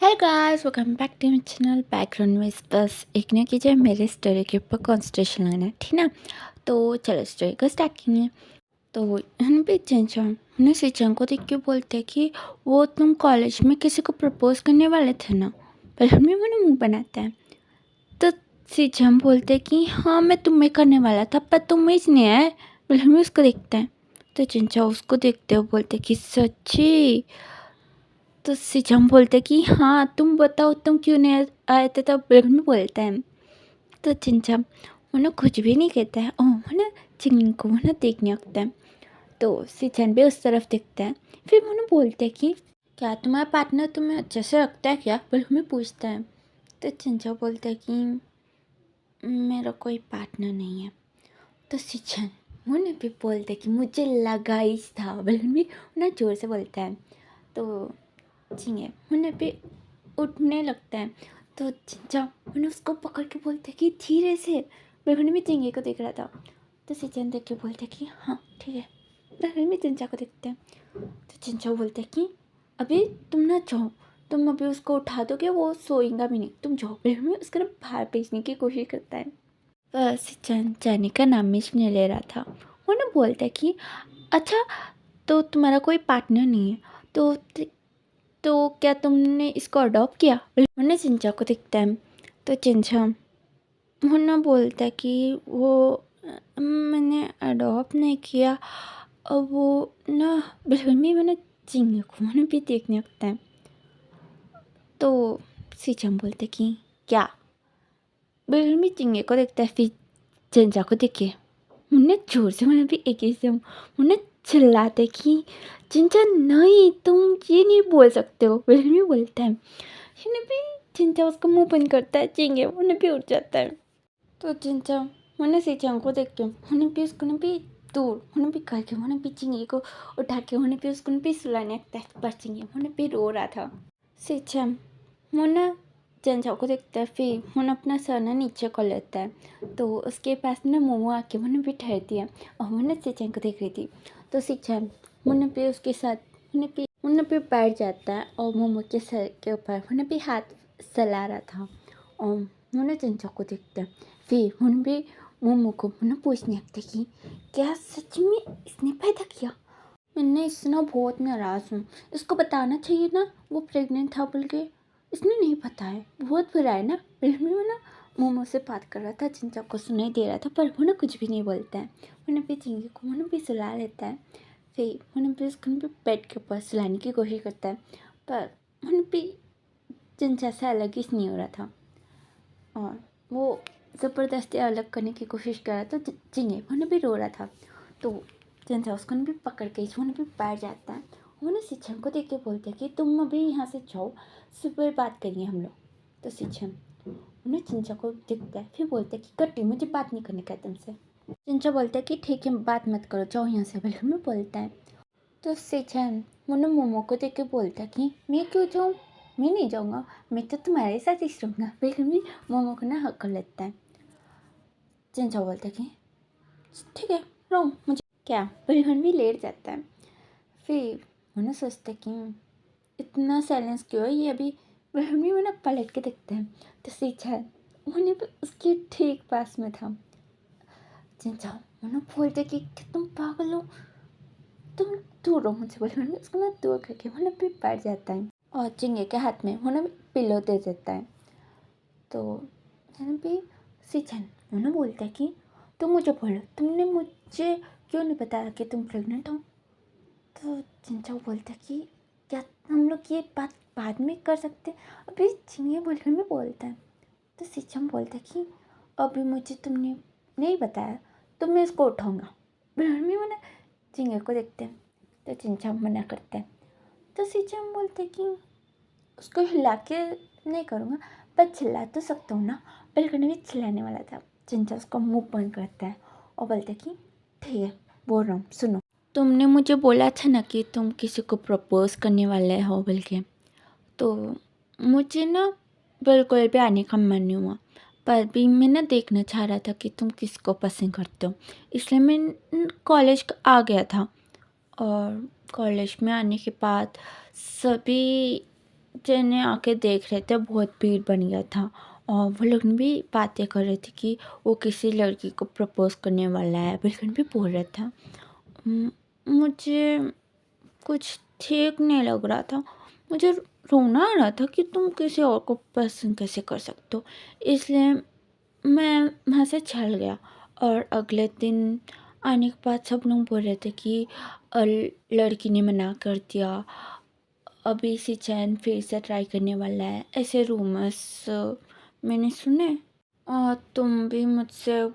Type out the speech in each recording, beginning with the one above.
Hello guys, welcome back to my channel background में बस एक ना कीजिए मेरे स्टोरी के ऊपर कॉन्सेंट्रेशन लगाना है, ठीक ना। तो चलो स्टोरी को स्टार्ट करेंगे। तो हम भी चंचल हमने सिचन को देख के बोलते हैं कि वो तुम कॉलेज में किसी को प्रपोज करने वाले थे ना। पर हमें वो मुंह बनाता है। तो सिचन बोलते हैं कि हाँ मैं तुम्हें करने वाला था पर तुम ही नहीं आए। पर हमें उसको देखते हैं। तो चंचल उसको देखते हुए बोलते कि सच्ची। तो सिचम बोलते कि हाँ तुम बताओ तुम क्यों नहीं आए थे। तब बिल्कुल बोलता है। तो चिंचम उन्हें कुछ भी नहीं कहता है और उन्हें चिंगनी को उन्हें देखने लगता है। तो सिचन भी उस तरफ देखता है। फिर उन्हें बोलते हैं कि क्या तुम्हारा पार्टनर तुम्हें अच्छे से रखता है क्या। बिल्कुल में पूछता है। तो चिंचा बोलता है कि मेरा कोई पार्टनर नहीं है। तो सिचन उन्हें भी बोलते कि मुझे लगा ही था। बिल्कुल भी उन्हें जोर से बोलता है। तो झींगे उन्हें भी उठने लगता है। तो चिंचा उन्हें उसको पकड़ के बोलते कि धीरे से। बिल्कुल भी चिंगे को देख रहा था। तो सिचन देख के बोलते कि हाँ ठीक है। बिल्कुल भी चिंचा को देखते हैं। तो चिंचा बोलते कि अभी तुम ना जाओ, तुम अभी उसको उठा दोगे वो सोएगा भी नहीं, तुम जाओ। बिल्कुल भी उसका बाहर भेजने की कोशिश करता है। पर सिचन जाने का नाम ही नहीं ले रहा था। वो ना बोलता है कि अच्छा तो तुम्हारा कोई पार्टनर नहीं है तो क्या तुमने इसको अडॉप्ट किया। उन्हें चिंचा को दिखता है। तो चिंचा मुन्ना बोलता है कि वो मैंने अडॉप्ट नहीं किया। और वो ना बिल्कुल भी मैंने चिंगे को मैंने भी देखने लगता है। तो सीचम बोलते कि क्या। बिल्कुल भी चिंगे को देखता है। फिर चिंचा को देखे उन्हें जोर से मैंने भी एक ही से उन्हें चिल्लाते कि चिंचा नहीं तुम ये नहीं बोल सकते हो। बिल्कुल भी बोलता है। उन्हें भी चिंचा उसका मुंह बंद करता है। चिंगे उन्हें भी उठ जाता है। तो चिंचा उन्हें सीचम को देख के उन्हें भी उसको भी दूर उन्हें भी करके उन्हें भी चिंगे को उठा के उन्हें भी उसको भी सुलाने लगता है। पर चिंगे उन्हें भी रो रहा था। सीचम मुन्ना चिंचा को देखता है। फिर उन्हें अपना सर ना नीचे कर लेता है। तो उसके पास ना मोमो आके उन्हें भी ठहरती है और उन्हें सीचम को देख रही थी। तो सीचम उन्हें भी उसके साथ उन्हें भी बैठ जाता है और मोमो के सर के ऊपर उन्हें भी हाथ सला रहा था। और उन्हें चिंचा को देखता है। फिर उन्हें भी मोमो को उन्हें पूछने लगता है कि क्या सच में इसने पैदा किया। मैंने इससे ना बहुत नाराज़ हूँ। इसको बताना चाहिए ना वो प्रेग्नेंट था बोल के। इसने नहीं बताया, बहुत बुरा है ना। फिल्म में ना मोमो से बात कर रहा था, चिंचा को सुनाई दे रहा था पर वो ना कुछ भी नहीं बोलता है। उन्हें भी चिंगी को उन्हें भी सुला लेता है। फिर उन्हें भी उसको भी बेड के ऊपर सुलाने की कोशिश करता है। पर उन्हें भी चिंचा से अलग ही नहीं हो रहा था और वो ज़बरदस्ती अलग करने की कोशिश कर रहा था। तो चिंगे उन्हें भी रो रहा था। तो चिंचा उसको भी पकड़ के उन्हें भी बैठ जाता है। उन्हें सिचन को देख के बोलते हैं कि तुम अभी यहाँ से जाओ, सुबह बात करेंगे हम लोग। तो सिचन उन्हें चिंचा को दिखता है। फिर बोलते हैं कि कट्टी मुझे बात नहीं करने का तुमसे। चिंचा बोलता है कि ठीक है बात मत करो, जाओ यहाँ से। बिल्कुल में बोलता है। तो सिचन उन्हें मोमो को देख के बोलता है कि मैं क्यों जाऊँ, मैं नहीं जाऊँगा, मैं तो तुम्हारे साथ ही रहूँगा। बिल्कुल भी मोमो को ना हक कर लेता है। चिंचा बोलता है कि ठीक है रहो, मुझे क्या। बिल्कुल भी लेट जाता है। फिर उन्हें सोचता है कि इतना साइलेंस क्यों है ये अभी। बिल्कुल भी उन्हें पलट के देखते हैं। तो सिचन उन्हें भी उसके ठीक पास में था। चिंचा उन्हें बोलते कि तुम पागल हो, तुम दूर रहो मुझसे। बोले मैंने उसको ना दूर करके उन्हें भी बैठ जाता है और चिंगे के हाथ में उन्हें पिलो दे देता है। तो मैंने भी सिचन उन्हें बोलता है कि तुम मुझे बोलो, तुमने मुझे क्यों नहीं बताया कि तुम प्रेग्नेंट हो। तो चिंचा बोलता है कि क्या हम लोग ये बात बाद में कर सकते हैं। अभी चिंगे बोलकर में बोलता है। तो सिचम बोलता है कि अभी मुझे तुमने नहीं बताया तो मैं इसको उठाऊँगा। बिल्कुल भी मैंने चिंगे को देखते हैं। तो चिंचा मना करता है। तो सिचम बोलते हैं कि उसको हिला के नहीं करूँगा पर चिल्ला तो सकता हूँ ना। बिल्कुल भी चिल्लाने वाला था। चिंचा उसका मुंह बंद करता है और बोलता है कि ठीक है बोल रहा हूँ सुनो। तुमने मुझे बोला था ना कि तुम किसी को प्रपोज करने वाले हो बोल के। तो मुझे ना बिल्कुल भी आने का मन नहीं हुआ। पर भी मैं ना देखना चाह रहा था कि तुम किसको पसंद करते हो, इसलिए मैं कॉलेज आ गया था। और कॉलेज में आने के बाद सभी चने आके देख रहे थे, बहुत भीड़ बन गया था और वो लोग भी बातें कर रहे थे कि वो किसी लड़की को प्रपोज करने वाला है, बिल्कुल भी बोल रहा था। मुझे कुछ ठीक नहीं लग रहा था, मुझे रोना आ रहा था कि तुम किसी और को पसंद कैसे कर सकते हो। इसलिए मैं वहाँ से चल गया और अगले दिन आने के बाद सब लोग बोल रहे थे कि लड़की ने मना कर दिया, अभी सिचैन फिर से ट्राई करने वाला है, ऐसे रूमर्स मैंने सुने। और तुम भी मुझसे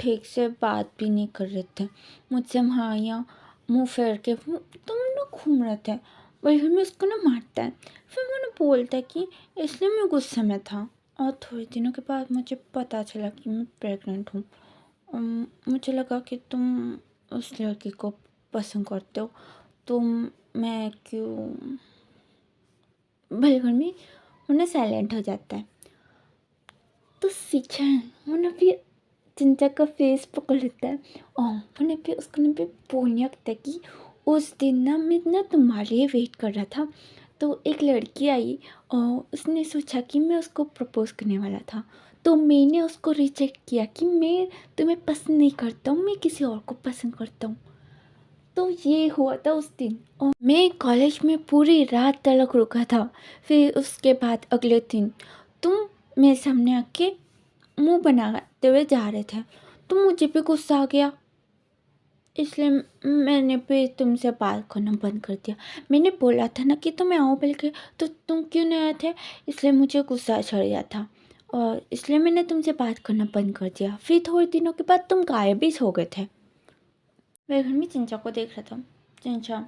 ठीक से बात भी नहीं कर रहे थे, मुझसे वहाँ यहाँ मुँह फेर के तुम लोग घूम रहे थे, बल्कि मैं उसको ना मारता है। फिर मैंने बोलता कि इसलिए मैं गुस्से में था। और थोड़े दिनों के बाद मुझे पता चला कि मैं प्रेग्नेंट हूँ। मुझे लगा कि तुम उस लड़की को पसंद करते हो, तो मैं क्यों, बिल्कुल भी उन्हें साइलेंट हो जाता है। तो सिचैन मैंने भी चिंता का फेस पकड़ लेता है और मैंने भी उसको ना भी बोलने लगता है कि उस दिन ना मैं ना तुम्हारे लिए वेट कर रहा था, तो एक लड़की आई और उसने सोचा कि मैं उसको प्रपोज करने वाला था, तो मैंने उसको रिजेक्ट किया कि मैं तुम्हें पसंद नहीं करता हूँ, मैं किसी और को पसंद करता हूँ। तो ये हुआ था उस दिन और मैं कॉलेज में पूरी रात तक रुका था। फिर उसके बाद अगले दिन तुम मेरे सामने आके मुंह बनाते हुए जा रहे थे, तो मुझे भी गुस्सा आ गया, इसलिए मैंने भी तुमसे बात करना बंद कर दिया। मैंने बोला था ना कि तुम्हें आओ बोल के, तो तुम क्यों नहीं आए थे, इसलिए मुझे गुस्सा चढ़ गया था और इसलिए मैंने तुमसे बात करना बंद कर दिया। फिर थोड़े दिनों के बाद तुम गायब भी हो गए थे। मैं घर में चिंचा को देख रहा था। चिंचा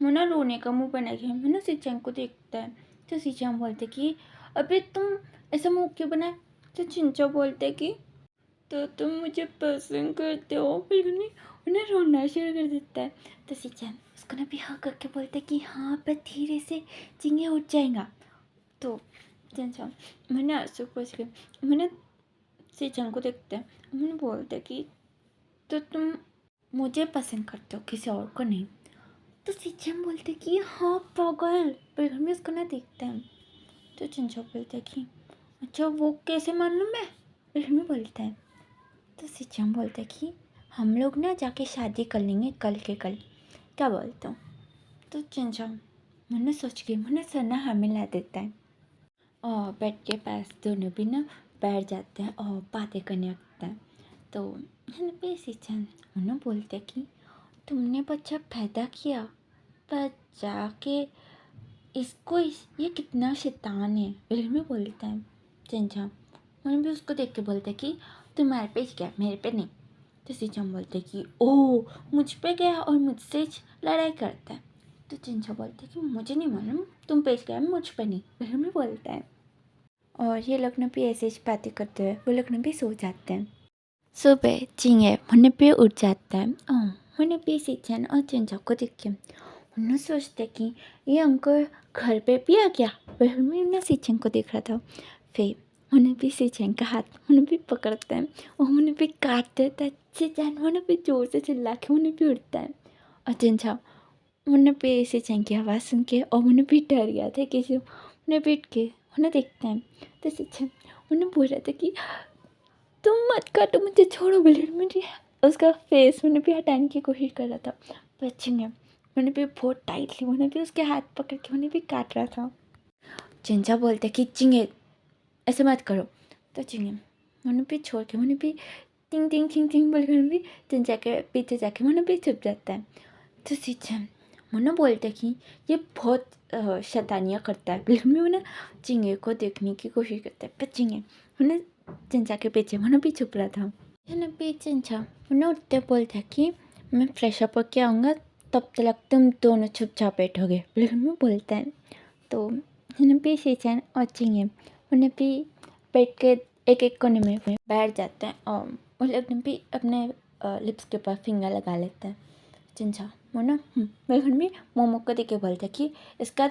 मुन्ना रोने का मुंह बना के मुन्ना सिंचन को देखता है, तो सिंचन बोलते कि अबे तुम ऐसा मुंह क्यों बनाए। तो चिंचा बोलते कि तो तुम मुझे पसंद करते हो, फिर उन्हें रोना शुरू कर देता है। तो सिंचन उसको ना भी हाँ करके बोलते कि हाँ पर धीरे से चिंगे उठ जाएगा। तो चिंचा मैंने आंसू पोंछ के मैंने सिंचन को देखते हैं, मैंने बोलते कि तो तुम मुझे पसंद करते हो, किसी और को नहीं। तो सिंचन बोलते कि हाँ पागल, पर घर में उसको ना देखते हैं। तो चिंचा बोलते कि अच्छा वो कैसे मालूम है, फिर घर में बोलता है। तो सिंचन बोलते कि हम लोग ना जाके शादी कर लेंगे कल के कल, क्या बोलते हो। तो चिंचा मैंने सोच के मैंने सना हमें ला देता है और बेड के पास दोनों भी ना बैठ जाते हैं और बातें करने लगते हैं। तो है ना पे सिंचन उन्हें बोलते कि तुमने बच्चा पैदा किया, पर जाके ये कितना शैतान है, फिल्म में बोलता है चिंचा। उन्हें भी उसको देख के बोलते कि तुम्हारे पे क्या मेरे पे नहीं। तो सिंचम बोलते कि ओह मुझ पे गया और मुझसे लड़ाई करता है। तो चिंचा बोलते कि मुझे नहीं मालूम, तुम पे गया मुझ पे नहीं, फिल्म में बोलता है। और ये लोग ने भी ऐसे ही बातें करते हुए वो लोग ने भी सो जाते हैं। सुबह चिंगे मुन्ने पे उठ जाता है और मुन्ने पे सिंचन और चिंचा को देख के उन्होंने सोचते कि ये अंकल घर पे भी आ गया, पर मैं उन्हें सिंचन को देख रहा था। फिर उन्हें भी सिंचन का हाथ उन्हें भी पकड़ता है और उन्हें भी काट देता है। सिंचन उन्हें भी जोर से चिल्ला के उन्हें भी उठता है और चिंचा उन्हें भी सिंचन की आवाज़ सुन के और उन्हें भी डर गया था किसी उन्हें भी उठ के उन्हें देखते हैं। तो सिंचन उन्हें बोल रहा था कि तुम मत काटो मुझे, छोड़ो, बोले मुझे उसका फेस मैंने भी हटाने की कोशिश कर रहा था, पर चिंगे मैंने भी बहुत टाइटली मैंने भी उसके हाथ पकड़ के मैंने भी काट रहा था। चिंचा बोलते कि चिंगे ऐसे मत करो। तो चिंगे मैंने भी छोड़ के मैंने भी टिंग टिंग टिंग टिंग बोल कर भी चिंचा के पीछे जाके मैंने भी छुप जाता है। तो सिंचन मैंने बोलते कि ये बहुत शैतानियाँ करता है, बिल्कुल भी मैंने चिंगे को देखने की कोशिश करता है, पर चिंगे मैंने चिंचा के पीछे मैंने भी छुप रहा था। मैंने भी चिंचा मैंने उठते बोलता कि मैं फ्रेश अप होके आऊँगा, तब तक तुम दोनों चुपचाप बैठोगे, बिल्कुल में बोलता है। तो मैंने भी सिंचन और चिंगे उन्हें भी बैठ के एक एक कोने में बैठ जाते हैं और वो लोग भी अपने लिप्स के ऊपर फिंगर लगा लेते हैं। चिंचा मोना बिल्कुल भी मोमो को देख के बोलता कि इसका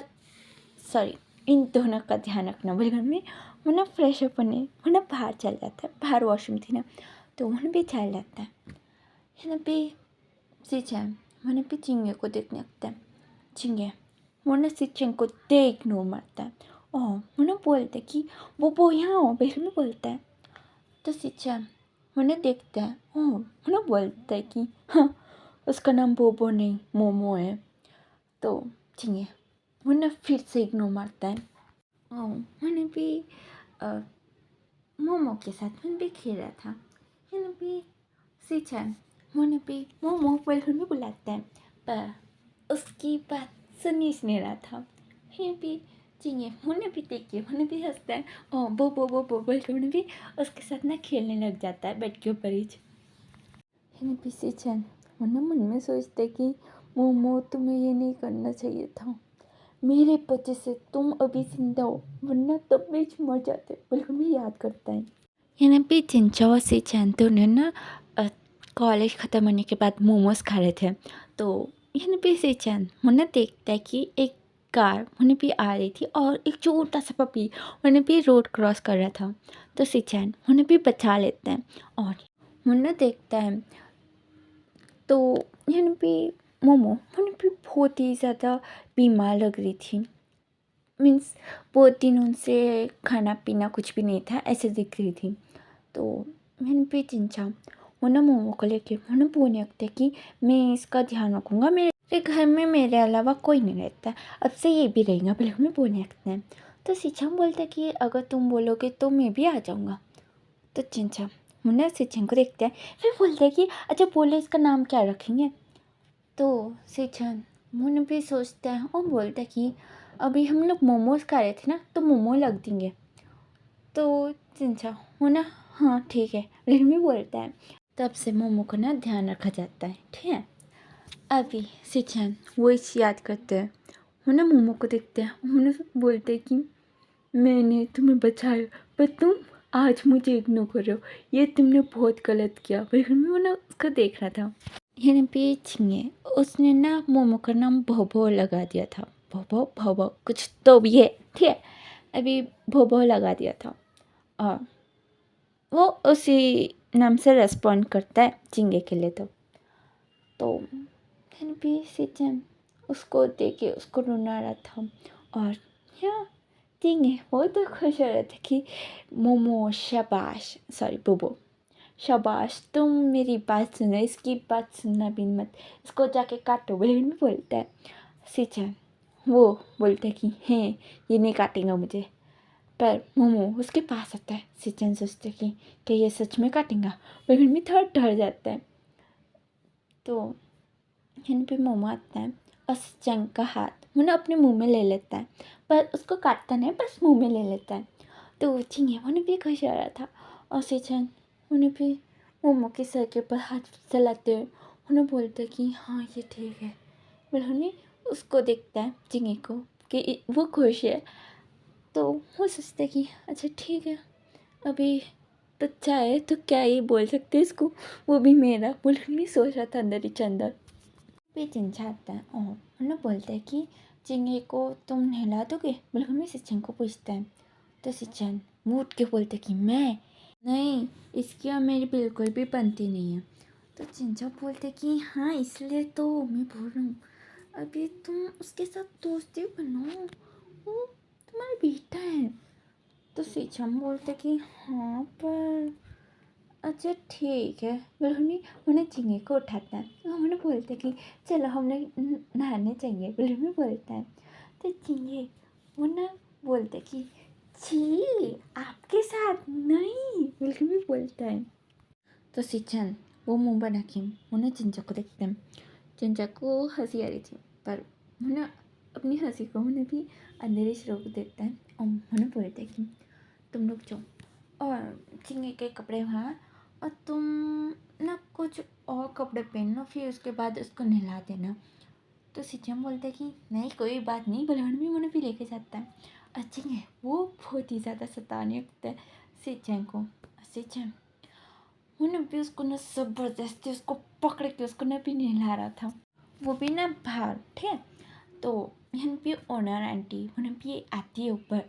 सॉरी इन दोनों का ध्यान रखना, बिल्कुल में वो ना फ्रेश अप होने वो ना बाहर चल जाता है, बाहर वॉशरूम थी ना, तो वहाँ भी चल जाता है ना भी सिंचन मैंने भी चिंगे को देखने लगता है। चिंगे वो ना सिंचन को दे इग्नोर मारता है उन्हें बोलते कि वो यहाँ हो, बिल्कुल में बोलता है। तो सिचन उन्हें देखता है, उन्हें बोलता है कि हाँ उसका नाम बोबो नहीं मोमो है। तो ठीक उन्हें फिर से इग्नोर मारता है। उन्हें भी मोमो के साथ में भी खेल रहा था। उन्हें भी सिचन उन्हें भी मोमो बिल्कुल में बुलाता है, पर उसकी बात सुनी नहीं रहा था। फिर भी चाहिए उन्हें भी देखिए उन्हें भी हंसता है। बो बोल के उन्हें भी उसके साथ ना खेलने लग जाता है बेड के ऊपर ही। फिर भी सिचन उन्हें मन में सोचते है कि मोमो तुम्हें ये नहीं करना चाहिए था, मेरे वजह से तुम अभी जिंदा हो, वरना तब भी मर जाते, बिल्कुल भी याद करता है। यानी भी चिंचा और सिचन तो उन्हें ना कॉलेज ख़त्म होने के बाद मोमोज खा रहे थे। तो यानी भी सिचन उन्हें देखता है कि एक कार उन्हें भी आ रही थी और एक छोटा सा पपी उन्हें भी रोड क्रॉस कर रहा था। तो सिचन उन्हें भी बचा लेते हैं और उन्हें देखता है। तो यानी भी मोमो उन्हें भी बहुत ही ज़्यादा बीमार लग रही थी। मीन्स बहुत दिन उनसे खाना पीना कुछ भी नहीं था, ऐसे दिख रही थी। तो मैंने भी चिंचा उन्हें मोमो को लेके उन्हें बोलने लगते कि मैं इसका ध्यान रखूँगा, मेरे घर में मेरे अलावा कोई नहीं रहता, अब से ये भी रहेगा, बिल्कुल में बोलने लगते हैं। तो सिंचम बोलता कि अगर तुम बोलोगे तो मैं भी आ जाऊँगा। तो चिंचा मुन्ना सिंचन को देखते हैं, फिर बोलते हैं कि अच्छा बोले इसका नाम क्या रखेंगे। तो सिंचन मुन्ना भी सोचता है और बोलता है कि अभी हम लोग मोमोज खा रहे थे ना, तो मोमो लग देंगे। तो चिंचा मुन्ना हाँ ठीक है रिमी बोलता है। तब से मोमो को ना ध्यान रखा जाता है, ठीक है। अभी सिचन वो इस याद करते हैं, मुन्ना मोमो को देखते हैं, मुन्ना बोलते हैं कि मैंने तुम्हें बचाया पर तुम आज मुझे इग्नोर कर रहे हो, ये तुमने बहुत गलत किया। बिल्कुल मैं ना उसको देख रहा था। यानी बीच में उसने ना मोमो का नाम भोभो लगा दिया था। भोभो भोभो कुछ तो भी है, ठीक है। अभी भोभो लगा दिया था और वो उसी नाम से रेस्पॉन्ड करता है चिंगे के लिए। तो फिर भी सिचन उसको देख के उसको रोना रहा था और यहाँ चिंगे वो तो खुश हो रहे थे कि मोमो शाबाश, सॉरी बोबो शाबाश, तुम मेरी बात सुनो, इसकी बात सुनना भी मत, इसको जाके काटो बोले भी बोलता है। सिचन वो बोलते कि हैं ये नहीं काटेगा मुझे, पर मोमो उसके पास आता है। सिचन सोचते कि क्या ये सच में काटेगा, लेकिन भी थोड़ा डर जाता है। तो यहाँ पे मोमो आता है और सिचन का हाथ उन्हें अपने मुंह में ले लेता है, पर उसको काटता नहीं, बस मुंह में ले लेता है। तो चिंगे उन्हें भी खुश हो रहा था और सिचन उन्हें भी मोमो के सर के ऊपर हाथ चलाते हुए उन्हें बोलते कि हाँ ये ठीक है। उन्होंने उसको देखता है चिंगे को कि वो खुश है। तो वो सोचते कि अच्छा ठीक है, अभी बच्चा है तो क्या ही बोल सकते इसको, वो भी मेरा बिल्कुल नहीं सोच रहा था अंदर ही अंदर। भी चिंचा आता है और उन्हें बोलता है कि चिंगे को तुम नहला दोगे, बिल्कुल भी सिचन को पूछता है। तो सिचन मुँह उठ के बोलते कि मैं नहीं, इसकी और मेरी बिल्कुल भी बनती नहीं है। तो चिंचा बोलते कि हाँ इसलिए तो मैं बोल रहा हूँ, अभी तुम उसके साथ दोस्ती बनो, वो तुम्हारा बेटा है। तो सिचन बोलते कि हाँ पर अच्छा ठीक है। बिल्कुल उन्हें चिंगे को उठाता है और उन्हें बोलते कि चलो हमने नहाने चाहिए, बिल्कुल बोलता है। तो चिंगे वो ना बोलते कि छी आपके साथ नहीं, बिल्कुल भी बोलता है। तो सिचन वो मुंह बना के उन्हें चिंचा को देखते हैं। चिंचा को हंसी आ रही थी, पर उन्हें अपनी हंसी को उन्हें भी अंधेरे से रोक देता है और उन्हें बोलते हैं कि तुम लोग जाओ और चिंगे के कपड़े वहाँ, और तुम ना कुछ और कपड़े पहन लो, फिर उसके बाद उसको नहला देना। तो सिचन बोलते कि नहीं कोई बात नहीं, बलवन भी उन्हें भी लेके जाता है। अच्छी है वो बहुत ही ज़्यादा सताने लगता है सिचन को। सिचन उन्हें भी उसको ना ज़बरदस्ती उसको पकड़ के उसको ना भी नहला रहा था, वो भी ना बाहर, ठीक है। तो यहाँ भी ओनर आंटी उन्हें भी आती है ऊपर,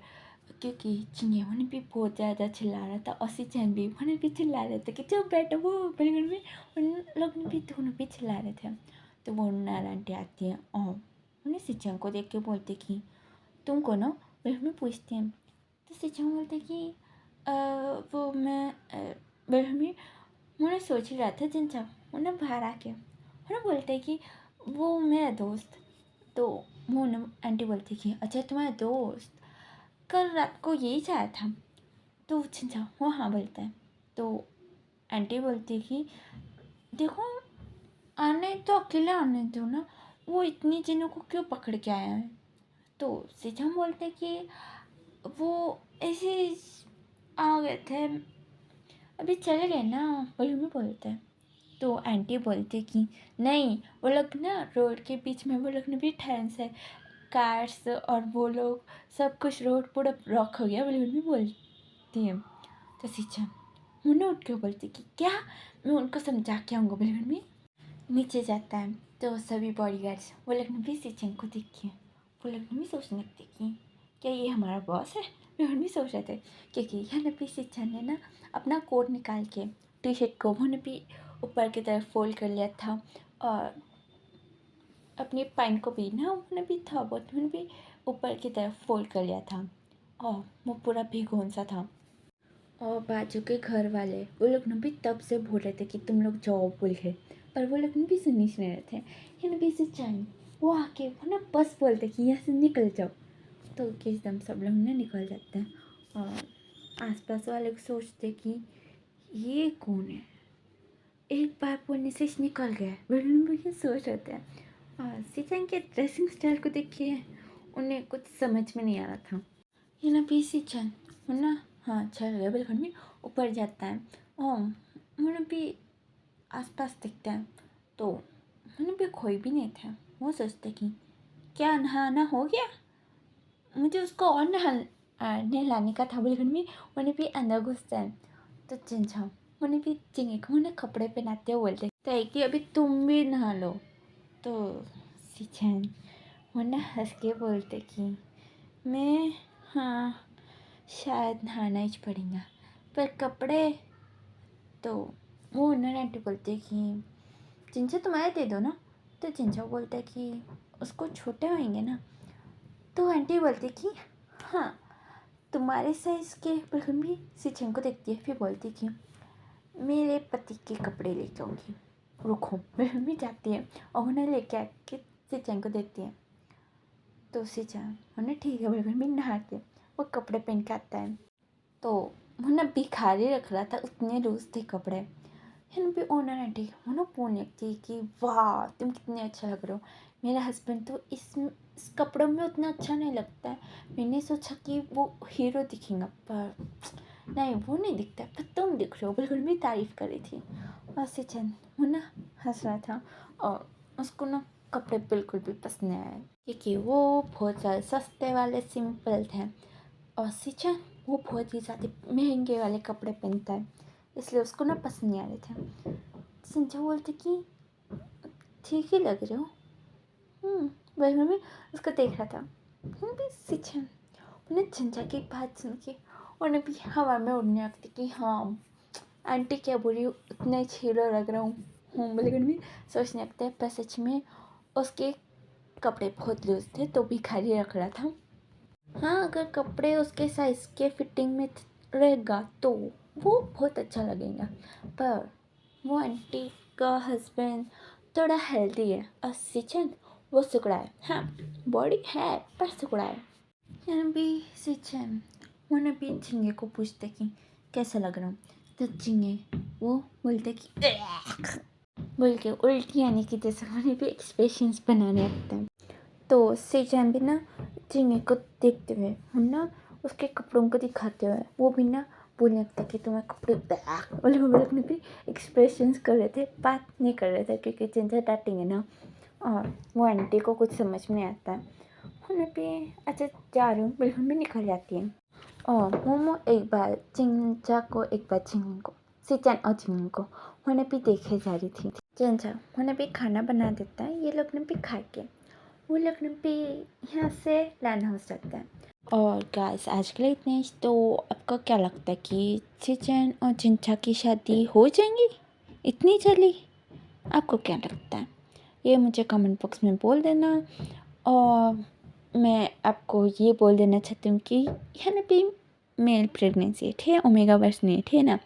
क्योंकि चिंगे उन्हें भी बहुत ज़्यादा चिल्ला रहा था और सिचन भी उन्हें भी चिल्ला रहे थे कि चुप बैठो, वो बिल्कुल भी उन लोग ने भी दोनों भी चिल्ला रहे थे। तो वो ओनर आंटी आती है और उन्हें सिचन को देख के बोलते कि तुमको ना बेलहमी पूछती हैं। तो सिंचन बोलते कि वो मैं बेलहमी मुझे सोच ही रहा था जिनचा उन्हें बाहर आके उन्हें बोलते कि वो मेरा दोस्त। तो वो न आंटी बोलती कि अच्छा तुम्हारा दोस्त कल रात को यही चाहा था। तो जिनचा वो हाँ बोलता है। तो आंटी बोलती कि देखो आने तो अकेले आने दो ना, वो इतनी जनों को क्यों पकड़ के आया है। तो सिंचन बोलते कि वो ऐसे आ गए थे, अभी चले गए ना, बेलहमी बोलते हैं। तो आंटी बोलती कि नहीं, वो लोग ना रोड के बीच में वो लोग ने भी ठहरन से कार्स और वो लोग सब कुछ रोड पूरा ब्लॉक हो गया। बेलहमी बोलती है। तो सिंचन मुन्ना उठ के बोलती कि क्या, मैं उनको समझा के आऊँगा। बेलहमी नीचे जाता है तो सभी बॉडीगार्ड्स वो लोग ने भी सिंचन को देखी। वो लोग ने भी सोचने लगते कि क्या ये हमारा बॉस है। वो भी सोच रहे थे क्योंकि यहाँ भी सिंचन ने ना अपना कोट निकाल के टी शर्ट को उन्होंने भी ऊपर की तरफ फोल्ड कर लिया था और अपनी पैंट को भी ना उन्होंने भी था बहुत उन्होंने भी ऊपर की तरफ फोल्ड कर लिया था और वो पूरा भिगोन सा था। और बाजू के घर वाले वो लोग ने भी तब से बोल रहे थे कि तुम लोग जाओ बोल के, पर वो लोग ने भी सुन नहीं रहे थे। यहाँ भी से चाइन वो आके वो ना बस बोलते कि यहाँ से निकल जाओ। तो एकदम सब लोग ना निकल जाते हैं और आसपास वाले सोचते कि ये कौन है, एक बार बोलने से निकल गया। भी सोच रहे थे और सिंचन के ड्रेसिंग स्टाइल को देख के उन्हें कुछ समझ में नहीं आ रहा था। ये ना भी सिंचन ना हाँ चल गया बिल्कुल भी ऊपर जाता है और मैंने भी आसपास दिखता है। तो मैंने भी कोई भी नहीं था। वो सोचते कि क्या नहाना हो गया, मुझे उसको और नहलाने का था। बिल्कुल भी मैंने भी अंदर घुसता है। तो चिंचा मैंने भी चिंगे को मैंने कपड़े पहनाते हुए बोलते तो कि अभी तुम भी नहा लो। तो सिंचन मैंने हंस के बोलते कि मैं हाँ शायद नहाना ही पड़ेगा, पर कपड़े तो वो उन्होंने आंटी बोलते कि चिंचा तुम्हारे दे दो ना। तो चिंचा बोलता है कि उसको छोटे होंगे ना। तो आंटी बोलती कि हाँ तुम्हारे साइज़ के। बिल्कुल भी सिंचन को देखती है फिर बोलती कि मेरे पति के कपड़े लेके आऊँगी, रुको। बिल्कुल भी जाती है और उन्हें लेके आके सिंचन को देती है। तो सिंचन उन्हें ठीक है बिल्कुल भी नहा के वो कपड़े पहन के आता है। तो उन्हें भिखारी रख रहा था, उतने लूज थे कपड़े। फिर भी ओनर आंटी उन्हें बोलने लगती कि वाह तुम कितने अच्छा लग रहे हो। मेरा हस्बैंड तो इस कपड़ों में उतना अच्छा नहीं लगता है। मैंने सोचा कि वो हीरो दिखेगा, पर नहीं वो नहीं दिखता, पर तुम दिख रहे हो। बिल्कुल भी तारीफ़ कर रही थी और सिंचन वो ना हंस रहा था और उसको ना कपड़े बिल्कुल भी पसंद नहीं आए क्योंकि वो बहुत ज़्यादा सस्ते वाले सिंपल थे और सिंचन वो बहुत ही ज़्यादा महंगे वाले कपड़े पहनता है, इसलिए उसको ना पसंद नहीं आ रहे थे। सिंचन बोलते कि ठीक ही लग रहे हो। वही मैं उसको देख रहा था। भी सिंचन उन्हें झंझा की बात सुन के उन्हें भी हवा में उड़ने लगती कि हाँ आंटी क्या बोली, उतने हीरो लग रहा हूँ। लेकिन भी सोचने लगता है पर सच में उसके कपड़े बहुत लूज थे तो भिखारी रख रहा था। हाँ अगर कपड़े उसके साइज़ के फिटिंग में रहेगा तो वो बहुत अच्छा लगेगा, पर वो आंटी का हस्बैंड थोड़ा हेल्दी है और सिंचन वो सुकड़ा है। हाँ बॉडी है पर सुकड़ा है। यानी भी सिंचन उन्हें भी झिंगे को पूछते कि कैसा लग रहा हूँ। तो झिंगे वो बोलते कि बोल के उल्टी आने की जैसे उन्हें भी एक्सप्रेशंस बनाने लगते हैं। तो सिंचन भी ना झिंगे को देखते हुए हम ना उसके कपड़ों को दिखाते हुए वो भी ना बोलने लगता कि तुम्हारे कपड़े वो लोग ने भी एक्सप्रेशंस कर रहे थे, बात नहीं कर रहे थे क्योंकि चिंचा डांटेंगे ना और वो आंटी को कुछ समझ में नहीं आता है। उन्हें भी अच्छा जा रही हूँ बिल्कुल भी निकल जाती है और मोमो एक बार चिंचा को एक बार झिंगे को सिंचन और झिंगे को उन्हें भी देखे जा रही थी। चिंचा उन्हें भी खाना बना देता है, ये लोग ने भी खा के वो लोग ने भी यहाँ से लैंड हो सकता है। और गाइस आज के लिए इतने ही। तो आपको क्या लगता है कि चिंचन और चिंचा की शादी हो जाएंगी इतनी जल्दी? आपको क्या लगता है ये मुझे कमेंट बॉक्स में बोल देना। और मैं आपको ये बोल देना चाहती हूँ कि यहाँ पे मेल प्रेगनेंसी है, ठीक है, ओमेगा वर्स नहीं है, ठीक है ना।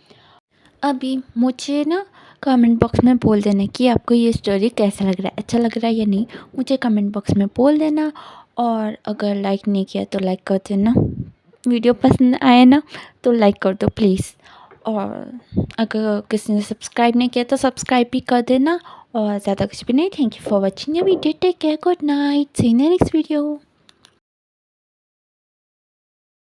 अभी मुझे ना कमेंट बॉक्स में बोल देना कि आपको ये स्टोरी कैसा लग रहा है, अच्छा लग रहा है या नहीं, मुझे कमेंट बॉक्स में बोल देना। और अगर लाइक नहीं किया तो लाइक कर देना, वीडियो पसंद आए ना तो लाइक कर दो प्लीज़। और अगर किसी ने सब्सक्राइब नहीं किया तो सब्सक्राइब भी कर देना। और ज़्यादा कुछ भी नहीं। Thank you for watching the video, take care, good night, see you in the next video.